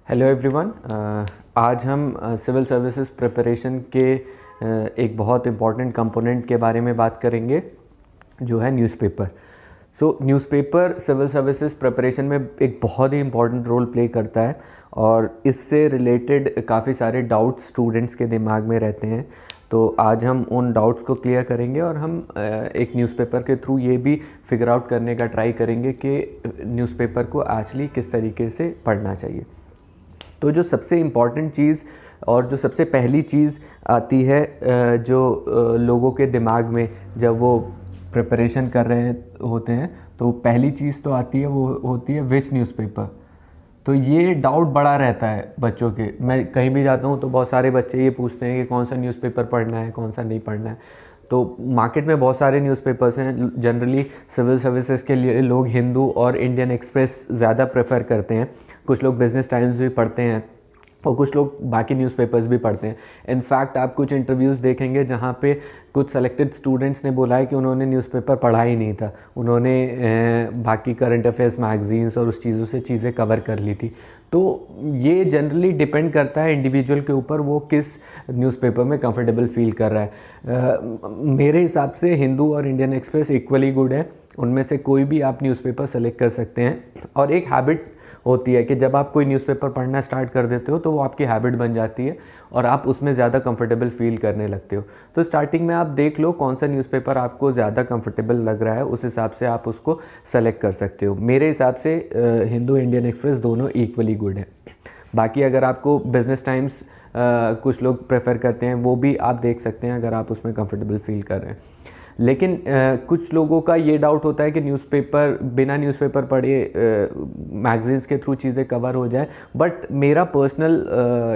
Hello everyone. आज हम civil services preparation के एक बहुत इम्पॉर्टेंट कंपोनेंट के बारे में बात करेंगे जो है newspaper. Newspaper civil services preparation में एक बहुत ही इम्पॉर्टेंट रोल प्ले करता है और इससे रिलेटेड काफ़ी सारे डाउट्स स्टूडेंट्स के दिमाग में रहते हैं। तो आज हम उन डाउट्स को क्लियर करेंगे और हम एक न्यूज़पेपर के थ्रू ये भी फिगर आउट करने का ट्राई करेंगे कि न्यूज़पेपर को एक्चुअली किस तरीके से पढ़ना चाहिए। तो जो सबसे इम्पॉर्टेंट चीज़ और जो सबसे पहली चीज़ आती है जो लोगों के दिमाग में जब वो प्रिपरेशन कर रहे होते हैं, तो पहली चीज़ तो आती है, वो होती है विच न्यूज़पेपर। तो ये डाउट बड़ा रहता है बच्चों के। मैं कहीं भी जाता हूँ तो बहुत सारे बच्चे ये पूछते हैं कि कौन सा न्यूज़पेपर पढ़ना है, कौन सा नहीं पढ़ना है। तो मार्केट में बहुत सारे न्यूज़पेपर्स हैं। जनरली सिविल सर्विसेज के लिए लोग हिंदू और इंडियन एक्सप्रेस ज़्यादा प्रेफर करते हैं। कुछ लोग बिजनेस टाइम्स भी पढ़ते हैं और कुछ लोग बाकी न्यूज़पेपर्स भी पढ़ते हैं। इनफैक्ट आप कुछ इंटरव्यूज़ देखेंगे जहाँ पे कुछ सेलेक्टेड स्टूडेंट्स ने बोला है कि उन्होंने न्यूज़पेपर पढ़ा ही नहीं था, उन्होंने बाकी करंट अफेयर्स मैगजीन्स और उस चीज़ों से चीज़ें कवर कर ली थी। तो ये जनरली डिपेंड करता है इंडिविजुअल के ऊपर, वो किस न्यूज़पेपर में कंफर्टेबल फील कर रहा है। मेरे हिसाब से हिंदू और इंडियन एक्सप्रेस इक्वली गुड है, उनमें से कोई भी आप न्यूज़पेपर सेलेक्ट कर सकते हैं। और एक हैबिट होती है कि जब आप कोई न्यूज़पेपर पढ़ना स्टार्ट कर देते हो तो वो आपकी हैबिट बन जाती है और आप उसमें ज़्यादा कंफर्टेबल फील करने लगते हो। तो स्टार्टिंग में आप देख लो कौन सा न्यूज़पेपर आपको ज़्यादा कंफर्टेबल लग रहा है, उस हिसाब से आप उसको सेलेक्ट कर सकते हो। मेरे हिसाब से हिंदू इंडियन एक्सप्रेस दोनों इक्वली गुड है। बाकी अगर आपको बिजनेस टाइम्स कुछ लोग प्रेफर करते हैं, वो भी आप देख सकते हैं अगर आप उसमें कंफर्टेबल फील कर रहे हैं। लेकिन कुछ लोगों का ये डाउट होता है कि न्यूज़पेपर बिना न्यूज़पेपर पढ़े मैगजीन्स के थ्रू चीज़ें कवर हो जाए। बट मेरा पर्सनल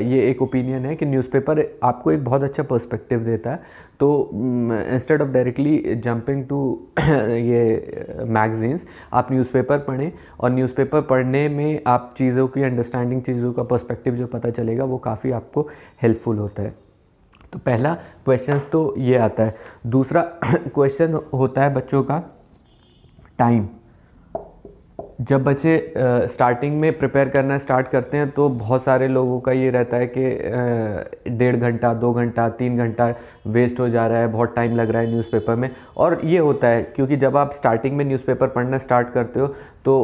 ये एक ओपिनियन है कि न्यूज़पेपर आपको एक बहुत अच्छा पर्सपेक्टिव देता है। तो instead of directly jumping to ये मैगजीन्स, आप न्यूज़पेपर पढ़ें और न्यूज़पेपर पढ़ने में आप चीज़ों की अंडरस्टैंडिंग, चीज़ों का पर्सपेक्टिव जो पता चलेगा वो काफ़ी आपको हेल्पफुल होता है। तो पहला क्वेश्चन तो ये आता है। दूसरा क्वेश्चन होता है बच्चों का टाइम। जब बच्चे स्टार्टिंग में प्रिपेयर करना स्टार्ट करते हैं तो बहुत सारे लोगों का ये रहता है कि 1.5 घंटा, 2 घंटा, 3 घंटा वेस्ट हो जा रहा है, बहुत टाइम लग रहा है न्यूज़पेपर में। और ये होता है क्योंकि जब आप स्टार्टिंग में न्यूज़पेपर पढ़ना स्टार्ट करते हो तो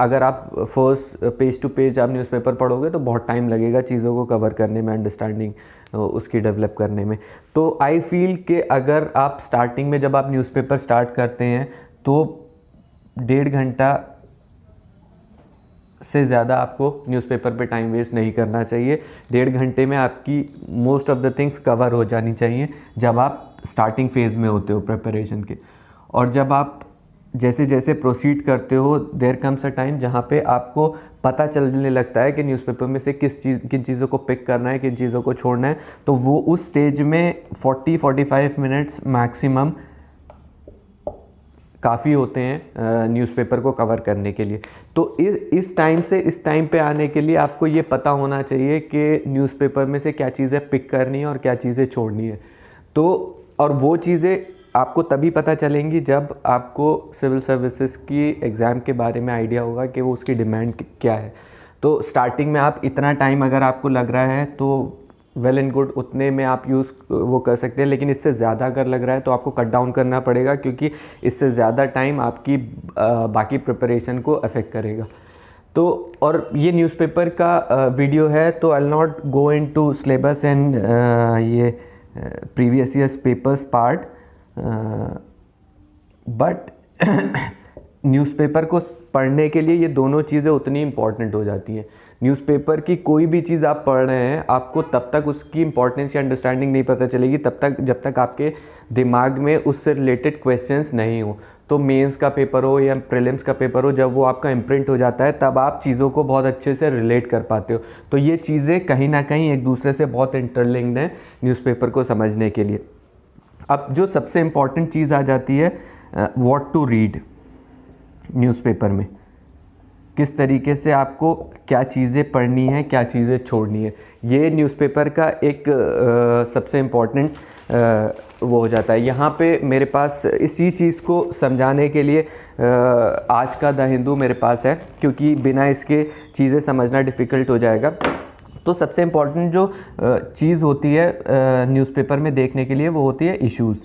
अगर आप फर्स्ट पेज टू पेज आप न्यूज़पेपर पढ़ोगे तो बहुत टाइम लगेगा चीज़ों को कवर करने में, अंडरस्टैंडिंग उसकी डेवलप करने में। तो आई फील कि अगर आप स्टार्टिंग में जब आप न्यूज़पेपर स्टार्ट करते हैं तो 1.5 घंटा से ज़्यादा आपको न्यूज़पेपर पे टाइम वेस्ट नहीं करना चाहिए। 1.5 घंटे में आपकी most of the things cover हो जानी चाहिए जब आप स्टार्टिंग फेज़ में होते हो प्रिपरेशन के। और जब आप जैसे जैसे प्रोसीड करते हो, देयर कम्स अ टाइम जहाँ पे आपको पता चलने लगता है कि न्यूज़पेपर में से किन चीज़ों को पिक करना है, किन चीज़ों को छोड़ना है। तो वो उस स्टेज में 40-45 मिनट्स मैक्सिमम काफ़ी होते हैं न्यूज़पेपर को कवर करने के लिए। तो इस टाइम से इस टाइम पे आने के लिए आपको ये पता होना चाहिए कि न्यूज़पेपर में से क्या चीज़ें पिक करनी है और क्या चीज़ें छोड़नी है। तो और वो चीज़ें आपको तभी पता चलेंगी जब आपको सिविल सर्विसेज की एग्ज़ाम के बारे में आइडिया होगा कि वो उसकी डिमांड क्या है। तो स्टार्टिंग में आप इतना टाइम अगर आपको लग रहा है तो वेल एंड गुड, उतने में आप यूज़ वो कर सकते हैं। लेकिन इससे ज़्यादा अगर लग रहा है तो आपको कट डाउन करना पड़ेगा, क्योंकि इससे ज़्यादा टाइम आपकी बाकी प्रिपरेशन को अफेक्ट करेगा। तो और ये न्यूज़पेपर का वीडियो है, तो I will not go into syllabus and ये previous years papers part, but newspaper को पढ़ने के लिए ये दोनों चीज़ें उतनी इम्पॉर्टेंट हो जाती हैं। न्यूज़पेपर की कोई भी चीज़ आप पढ़ रहे हैं, आपको तब तक उसकी इंपॉर्टेंस या अंडरस्टैंडिंग नहीं पता चलेगी तब तक जब तक आपके दिमाग में उससे रिलेटेड क्वेश्चंस नहीं हो। तो मेंस का पेपर हो या प्रीलिम्स का पेपर हो, जब वो आपका इम्प्रिंट हो जाता है तब आप चीज़ों को बहुत अच्छे से रिलेट कर पाते हो। तो ये चीज़ें कहीं ना कहीं एक दूसरे से बहुत इंटरलिंक्ड हैं न्यूज़पेपर को समझने के लिए। अब जो सबसे इम्पॉर्टेंट चीज़ आ जाती है, व्हाट टू रीड। न्यूज़पेपर में किस तरीके से आपको क्या चीज़ें पढ़नी है, क्या चीज़ें छोड़नी है, ये न्यूज़पेपर का एक सबसे इम्पॉर्टेंट वो हो जाता है। यहाँ पे मेरे पास इसी चीज़ को समझाने के लिए आज का द हिंदू मेरे पास है, क्योंकि बिना इसके चीज़ें समझना डिफ़िकल्ट हो जाएगा। तो सबसे इम्पॉर्टेंट जो चीज़ होती है न्यूज़पेपर में देखने के लिए वो होती है इश्यूज़,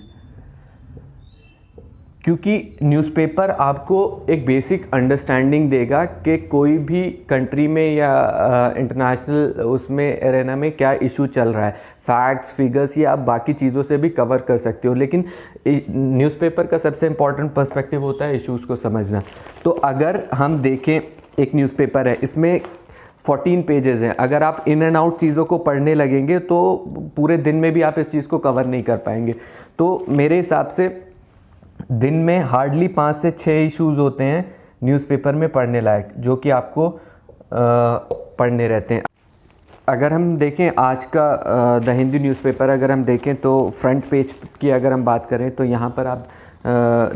क्योंकि न्यूज़पेपर आपको एक बेसिक अंडरस्टैंडिंग देगा कि कोई भी कंट्री में या इंटरनेशनल उसमें एरेना में क्या इशू चल रहा है। फैक्ट्स, फिगर्स ये आप बाकी चीज़ों से भी कवर कर सकते हो, लेकिन न्यूज़पेपर का सबसे इम्पॉर्टेंट पर्सपेक्टिव होता है इश्यूज़ को समझना। तो अगर हम देखें एक न्यूज़पेपर है, इसमें 14 पेजेस हैं। अगर आप इन एंड आउट चीज़ों को पढ़ने लगेंगे तो पूरे दिन में भी आप इस चीज़ को कवर नहीं कर पाएंगे। तो मेरे हिसाब से दिन में हार्डली 5 से 6 इश्यूज़ होते हैं न्यूज़पेपर में पढ़ने लायक, जो कि आपको पढ़ने रहते हैं। अगर हम देखें आज का द हिंदू न्यूज़पेपर अगर हम देखें तो फ्रंट पेज की अगर हम बात करें तो यहाँ पर आप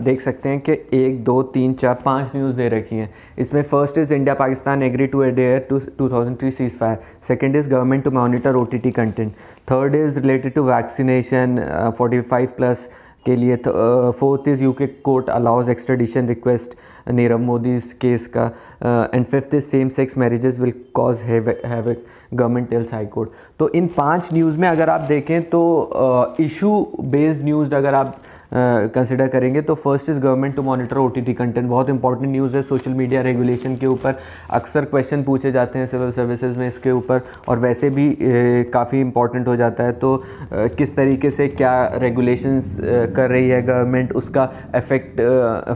देख सकते हैं कि 1 2 3 4 5 न्यूज़ दे रखी हैं। इसमें first is India Pakistan agree to adhere to 2003 cease fire, second is government to monitor OTT content, third is related to vaccination 45+ के लिए, fourth is UK court allows extradition request Nirav Modi case का, and fifth is same sex marriages will cause havoc government tells high court. तो इन 5 news में अगर आप देखें तो इशू बेस्ड न्यूज़ अगर आप कंसिडर करेंगे तो first is government to monitor OTT content, बहुत इंपॉर्टेंट न्यूज़ है। सोशल मीडिया रेगुलेशन के ऊपर अक्सर क्वेश्चन पूछे जाते हैं सिविल सर्विसेज में इसके ऊपर, और वैसे भी काफ़ी इंपॉर्टेंट हो जाता है। तो किस तरीके से क्या रेगुलेशंस कर रही है गवर्नमेंट, उसका इफ़ेक्ट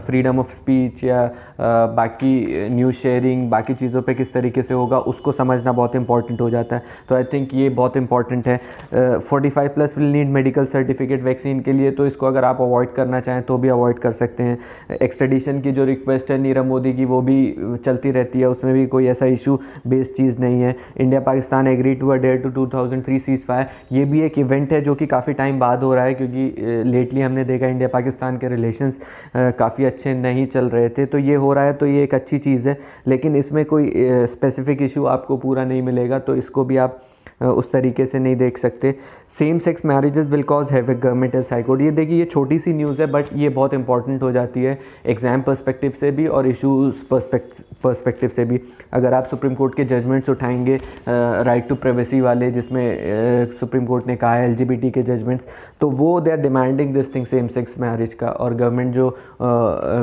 फ्रीडम ऑफ स्पीच या बाकी न्यूज़ शेयरिंग बाकी चीज़ों पे किस तरीके से होगा, उसको समझना बहुत इंपॉर्टेंट हो जाता है। तो आई थिंक ये बहुत इंपॉर्टेंट है। 45+ will need medical certificate vaccine के लिए, तो इसको अगर आप अवॉइड करना चाहें तो भी अवॉइड कर सकते हैं। एक्सट्रेडिशन की जो रिक्वेस्ट है नीरव मोदी की वो भी चलती रहती है, उसमें भी कोई ऐसा इशू बेस्ड चीज़ नहीं है। India Pakistan agree to adhere to 2003 cease fire, ये भी एक इवेंट है जो कि काफ़ी टाइम बाद हो रहा है, क्योंकि लेटली हमने देखा इंडिया पाकिस्तान के रिलेशंस काफ़ी अच्छे नहीं चल रहे थे। तो ये हो रहा है तो ये एक अच्छी चीज़ है, लेकिन इसमें कोई स्पेसिफिक इशू आपको पूरा नहीं मिलेगा, तो इसको भी आप उस तरीके से नहीं देख सकते। Same sex marriages will cause havoc government tells high court, ये देखिए ये छोटी सी न्यूज़ है बट ये बहुत इंपॉर्टेंट हो जाती है एग्ज़ाम पर्सपेक्टिव से भी और इशूज़ पर्सपेक्टिव से भी। अगर आप सुप्रीम कोर्ट के जजमेंट्स उठाएंगे राइट टू प्राइवेसी वाले, जिसमें सुप्रीम कोर्ट ने कहा है LGBT के जजमेंट्स, तो वो they are demanding this thing same sex marriage का, और गवर्नमेंट जो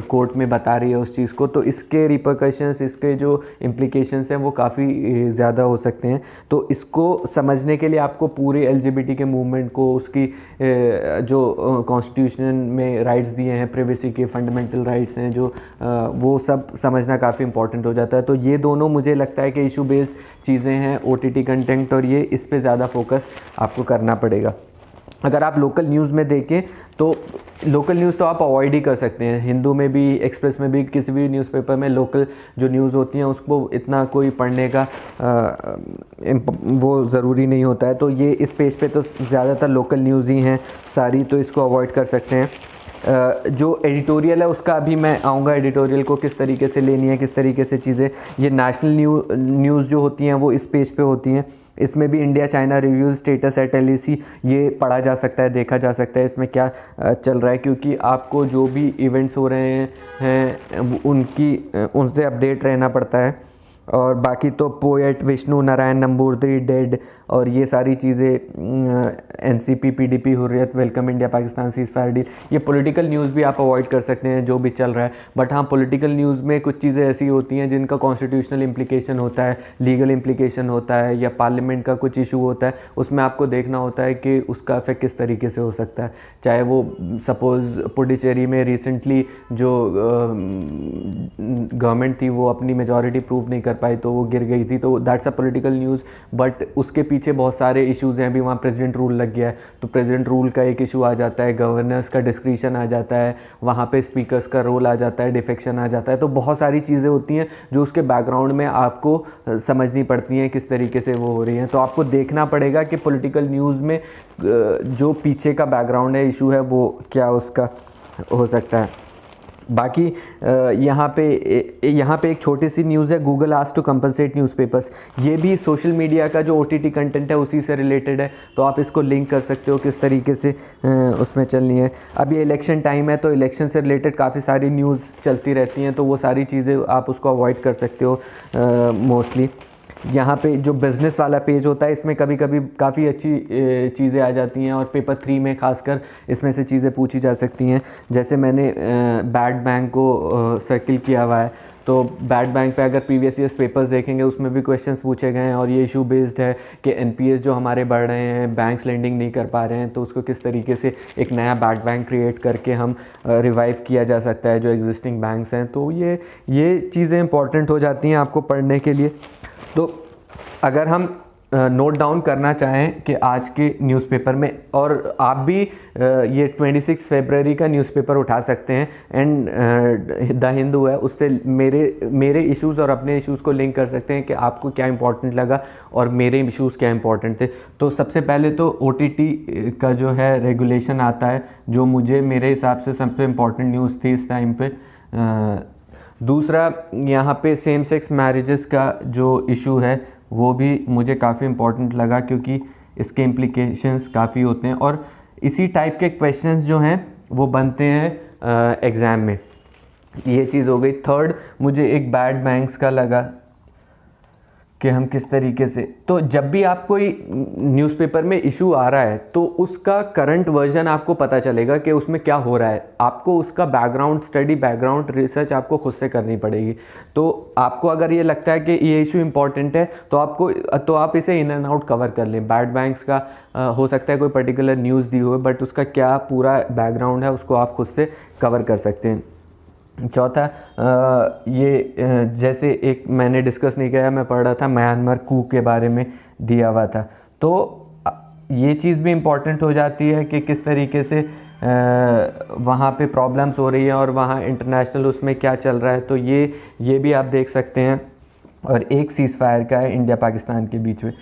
कोर्ट में बता रही है उस चीज़ को, तो इसके रिपरकशंस, इसके जो इम्प्लीकेशंस हैं वो काफ़ी ज़्यादा हो सकते हैं। तो इसको समझने के लिए आपको पूरे LGBT के मूवमेंट को, उसकी जो कॉन्स्टिट्यूशन में राइट्स दिए हैं, प्राइवेसी के फंडामेंटल राइट्स हैं जो, वो सब समझना काफ़ी इंपॉर्टेंट हो जाता है। तो ये दोनों मुझे लगता है कि इशू बेस्ड चीज़ें हैं, OTT कंटेंट, और ये इस पे ज़्यादा फोकस आपको करना पड़ेगा। अगर आप लोकल न्यूज़ में देखें तो लोकल न्यूज़ तो आप अवॉइड ही कर सकते हैं। हिंदू में भी, एक्सप्रेस में भी, किसी भी न्यूज़पेपर में लोकल जो न्यूज़ होती हैं उसको इतना कोई पढ़ने का वो ज़रूरी नहीं होता है। तो ये इस पेज पे तो ज़्यादातर लोकल न्यूज़ ही हैं सारी, तो इसको अवॉइड कर सकते हैं। जो एडिटोरियल है उसका अभी मैं आऊँगा, एडिटोरियल को किस तरीके से लेनी है, किस तरीके से चीज़ें, ये नेशनल न्यूज़ जो होती हैं वो इस पेज पे होती हैं। इसमें भी India China reviews status at LAC ये पढ़ा जा सकता है, देखा जा सकता है इसमें क्या चल रहा है, क्योंकि आपको जो भी इवेंट्स हो रहे हैं उनसे अपडेट रहना पड़ता है। और बाकी तो पोएट विष्णु नारायण नंबूदरी डेड और ये सारी चीज़ें, NCP PDP Hurriyat welcome India Pakistan cease fire deal, ये पॉलिटिकल न्यूज़ भी आप अवॉइड कर सकते हैं जो भी चल रहा है। बट हाँ, पॉलिटिकल न्यूज़ में कुछ चीज़ें ऐसी होती हैं जिनका कॉन्स्टिट्यूशनल इम्प्लीकेशन होता है, लीगल इम्प्लीकेशन होता है, या पार्लियामेंट का कुछ इशू होता है, उसमें आपको देखना होता है कि उसका इफेक्ट किस तरीके से हो सकता है। चाहे वो सपोज़ पुडुचेरी में रिसेंटली जो गवर्नमेंट थी वो अपनी मेजॉरिटी प्रूव नहीं कर पाई तो वो गिर गई थी, तो that's a political news. But उसके पीछे बहुत सारे इश्यूज़ हैं। अभी वहाँ प्रेसिडेंट रूल लग गया है, तो प्रेसिडेंट रूल का एक इशू आ जाता है, गवर्नर्स का डिस्क्रिशन आ जाता है, वहाँ पे स्पीकर्स का रोल आ जाता है, डिफेक्शन आ जाता है। तो बहुत सारी चीज़ें होती हैं जो उसके बैकग्राउंड में आपको समझनी पड़ती हैं किस तरीके से वो हो रही हैं। तो आपको देखना पड़ेगा कि पॉलिटिकल न्यूज़ में जो पीछे का बैकग्राउंड है, इशू है, वो क्या उसका हो सकता है। बाकी यहाँ पे एक छोटी सी न्यूज़ है, Google asked to compensate newspapers. ये भी सोशल मीडिया का जो OTT कंटेंट है उसी से रिलेटेड है, तो आप इसको लिंक कर सकते हो किस तरीके से उसमें चलनी है। अब ये इलेक्शन टाइम है, तो इलेक्शन से रिलेटेड काफ़ी सारी न्यूज़ चलती रहती हैं, तो वो सारी चीज़ें आप उसको अवॉइड कर सकते हो मोस्टली। यहाँ पे जो बिज़नेस वाला पेज होता है, इसमें कभी कभी काफ़ी अच्छी चीज़ें आ जाती हैं, और पेपर 3 में खासकर इसमें से चीज़ें पूछी जा सकती हैं। जैसे मैंने बैड बैंक को सर्किल किया हुआ है, तो बैड बैंक पे अगर प्रीवियस ईयर्स पेपर्स देखेंगे उसमें भी क्वेश्चंस पूछे गए हैं, और ये इशू बेस्ड है कि NPS जो हमारे बढ़ रहे हैं, बैंक्स लेंडिंग नहीं कर पा रहे हैं, तो उसको किस तरीके से एक नया बैड बैंक क्रिएट करके हम रिवाइव किया जा सकता है जो एग्जिस्टिंग बैंक्स हैं। तो ये चीज़ें इंपॉर्टेंट हो जाती हैं आपको पढ़ने के लिए। तो अगर हम नोट डाउन करना चाहें कि आज के न्यूज़पेपर में, और आप भी ये 26 फरवरी का न्यूज़पेपर उठा सकते हैं, एंड द हिंदू है, उससे मेरे इश्यूज़ और अपने इश्यूज़ को लिंक कर सकते हैं कि आपको क्या इंपॉर्टेंट लगा और मेरे इश्यूज़ क्या इंपॉर्टेंट थे। तो सबसे पहले तो OTT का जो है रेगुलेशन आता है, जो मेरे हिसाब से सबसे इम्पॉर्टेंट न्यूज़ थी इस टाइम पे। दूसरा, यहाँ पे सेम सेक्स मैरिजेस का जो इशू है वो भी मुझे काफ़ी इम्पॉर्टेंट लगा, क्योंकि इसके इम्प्लीकेशंस काफ़ी होते हैं, और इसी टाइप के क्वेश्चंस जो हैं वो बनते हैं एग्ज़ाम में। ये चीज़ हो गई। थर्ड, मुझे एक बैड बैंक्स का लगा कि हम किस तरीके से, तो जब भी आप कोई न्यूज़पेपर में इशू आ रहा है तो उसका करंट वर्जन आपको पता चलेगा कि उसमें क्या हो रहा है। आपको उसका बैकग्राउंड स्टडी, बैकग्राउंड रिसर्च आपको खुद से करनी पड़ेगी। तो आपको अगर ये लगता है कि ये इशू इंपॉर्टेंट है तो आप इसे इन एंड आउट कवर कर लें। बैड बैंक्स का हो सकता है कोई पर्टिकुलर न्यूज़ दी हो, बट उसका क्या पूरा बैकग्राउंड है उसको आप खुद से कवर कर सकते हैं। चौथा, जैसे एक मैंने डिस्कस नहीं किया, मैं पढ़ रहा था म्यांमार कू के बारे में दिया हुआ था, तो ये चीज़ भी इम्पॉर्टेंट हो जाती है कि किस तरीके से वहाँ पे प्रॉब्लम्स हो रही है और वहाँ इंटरनेशनल उसमें क्या चल रहा है, तो ये भी आप देख सकते हैं। और एक सीज़ फायर का है इंडिया पाकिस्तान के बीच में।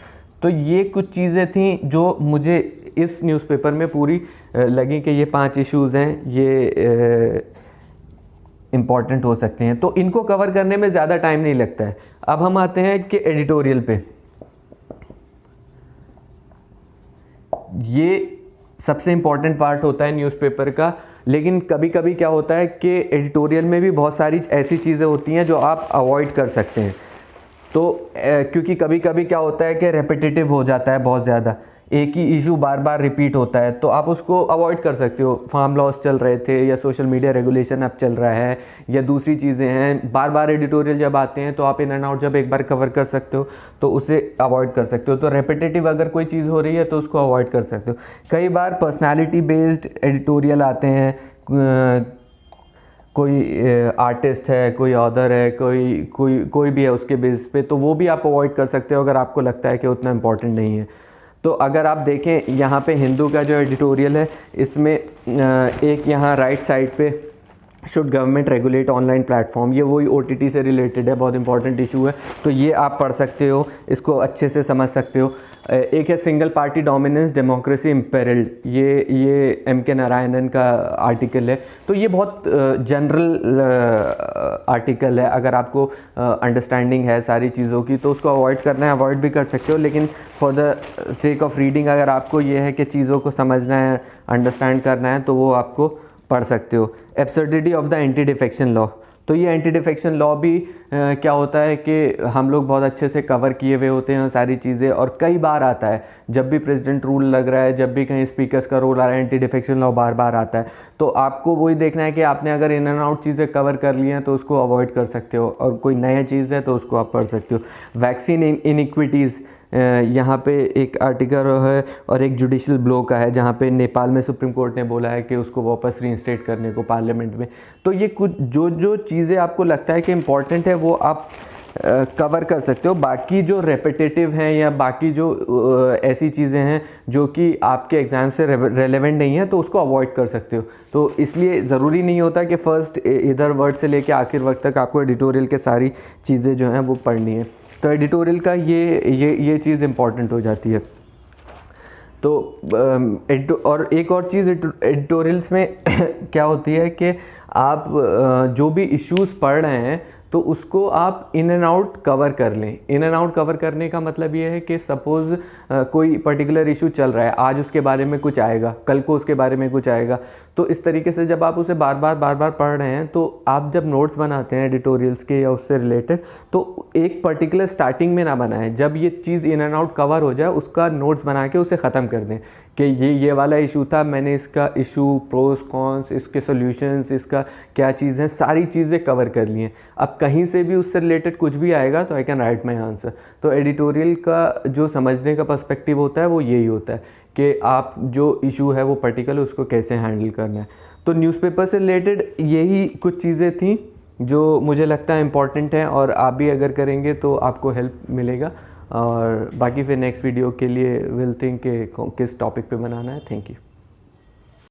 तो ये कुछ चीज़ें थी जो मुझे इस न्यूज़पेपर में पूरी लगी कि ये 5 इश्यूज़ हैं, ये इम्पॉर्टेंट हो सकते हैं, तो इनको कवर करने में ज़्यादा टाइम नहीं लगता है। अब हम आते हैं कि एडिटोरियल पे। ये सबसे इम्पॉर्टेंट पार्ट होता है न्यूज़पेपर का, लेकिन कभी कभी क्या होता है कि एडिटोरियल में भी बहुत सारी ऐसी चीज़ें होती हैं जो आप अवॉइड कर सकते हैं। तो क्योंकि कभी कभी क्या होता है कि रेपिटेटिव हो जाता है, बहुत ज़्यादा एक ही इशू बार बार रिपीट होता है, तो आप उसको अवॉइड कर सकते हो। फार्म लॉस चल रहे थे, या सोशल मीडिया रेगुलेशन अब चल रहा है, या दूसरी चीज़ें हैं, बार बार एडिटोरियल जब आते हैं तो आप इन एंड आउट जब एक बार कवर कर सकते हो तो उसे अवॉइड कर सकते हो। तो रेपिटेटिव अगर कोई चीज़ हो रही है तो उसको अवॉइड कर सकते हो। कई बार पर्सनैलिटी बेस्ड एडिटोरियल आते हैं, कोई आर्टिस्ट है, कोई ऑथर है, कोई भी है उसके बेस पे, तो वो भी आप अवॉइड कर सकते हो अगर आपको लगता है कि उतना इम्पोर्टेंट नहीं है। तो अगर आप देखें यहाँ पे हिंदू का जो एडिटोरियल है, इसमें एक यहाँ राइट साइड पे should government regulate online platform, ये वही OTT से रिलेटेड है, बहुत इंपॉर्टेंट इशू है, तो ये आप पढ़ सकते हो, इसको अच्छे से समझ सकते हो। एक है सिंगल पार्टी डोमिनेंस डेमोक्रेसी इम्पेरिल्ड, ये MK नारायणन का आर्टिकल है। तो ये बहुत जनरल आर्टिकल है, अगर आपको अंडरस्टैंडिंग है सारी चीज़ों की तो उसको अवॉइड करना है, अवॉइड भी कर सकते हो, लेकिन for the sake of reading अगर आपको ये है कि चीज़ों को समझना है, अंडरस्टैंड करना है, तो वो आपको पढ़ सकते हो। Absurdity of the anti defection law, तो ये एंटी डिफेक्शन लॉ भी क्या होता है कि हम लोग बहुत अच्छे से कवर किए हुए होते हैं सारी चीज़ें, और कई बार आता है जब भी प्रेसिडेंट रूल लग रहा है, जब भी कहीं स्पीकर्स का रोल आ रहा है, एंटी डिफेक्शन लॉ बार बार आता है। तो आपको वही देखना है कि आपने अगर इन एंड आउट चीज़ें कवर कर ली हैं तो उसको अवॉइड कर सकते हो, और कोई नया चीज़ है तो उसको आप पढ़ सकते हो। वैक्सीन इनइक्विटीज़, यहाँ पे एक आर्टिकल है और एक जुडिशल ब्लो का है, जहाँ पे नेपाल में सुप्रीम कोर्ट ने बोला है कि उसको वापस रीइंस्टेट करने को पार्लियामेंट में। तो ये कुछ जो चीज़ें आपको लगता है कि इम्पॉर्टेंट है वो आप कवर कर सकते हो। बाकी जो रेपिटेटिव हैं या बाकी जो ऐसी चीज़ें हैं जो कि आपके एग्ज़ाम से रेलेवेंट नहीं है तो उसको अवॉइड कर सकते हो। तो इसलिए ज़रूरी नहीं होता कि फ़र्स्ट इधर वर्ड से लेके आखिर वक्त तक आपको एडिटोरियल के सारी चीज़ें जो हैं वो पढ़नी है। तो एडिटोरियल का ये चीज़ इम्पॉर्टेंट हो जाती है। तो और एक और चीज़ एडिटोरियल्स में क्या होती है कि आप जो भी इश्यूज़ पढ़ रहे हैं तो उसको आप इन एंड आउट कवर कर लें। इन एंड आउट कवर करने का मतलब ये है कि सपोज़ कोई पर्टिकुलर इशू चल रहा है, आज उसके बारे में कुछ आएगा, कल को उसके बारे में कुछ आएगा, तो इस तरीके से जब आप उसे बार बार पढ़ रहे हैं तो आप जब नोट्स बनाते हैं एडिटोरियल्स के या उससे रिलेटेड, तो एक पर्टिकुलर स्टार्टिंग में ना बनाएं, जब ये चीज़ इन एंड आउट कवर हो जाए उसका नोट्स बना के उसे ख़त्म कर दें कि ये वाला इशू था, मैंने इसका इशू, प्रोस कॉन्स, इसके सॉल्यूशंस, इसका क्या चीज़ है, सारी चीज़ें कवर कर ली हैं। अब कहीं से भी उससे रिलेटेड कुछ भी आएगा तो I can write my answer. तो एडिटोरियल का जो समझने का पर्सपेक्टिव होता है वो यही होता है कि आप जो इशू है वो पर्टिकुलर उसको कैसे हैंडल करना है। तो न्यूज़पेपर से रिलेटेड यही कुछ चीज़ें थी जो मुझे लगता है इम्पॉर्टेंट है, और आप भी अगर करेंगे तो आपको हेल्प मिलेगा। और बाकी फिर नेक्स्ट वीडियो के लिए विल थिंक किस टॉपिक पे बनाना है। Thank you.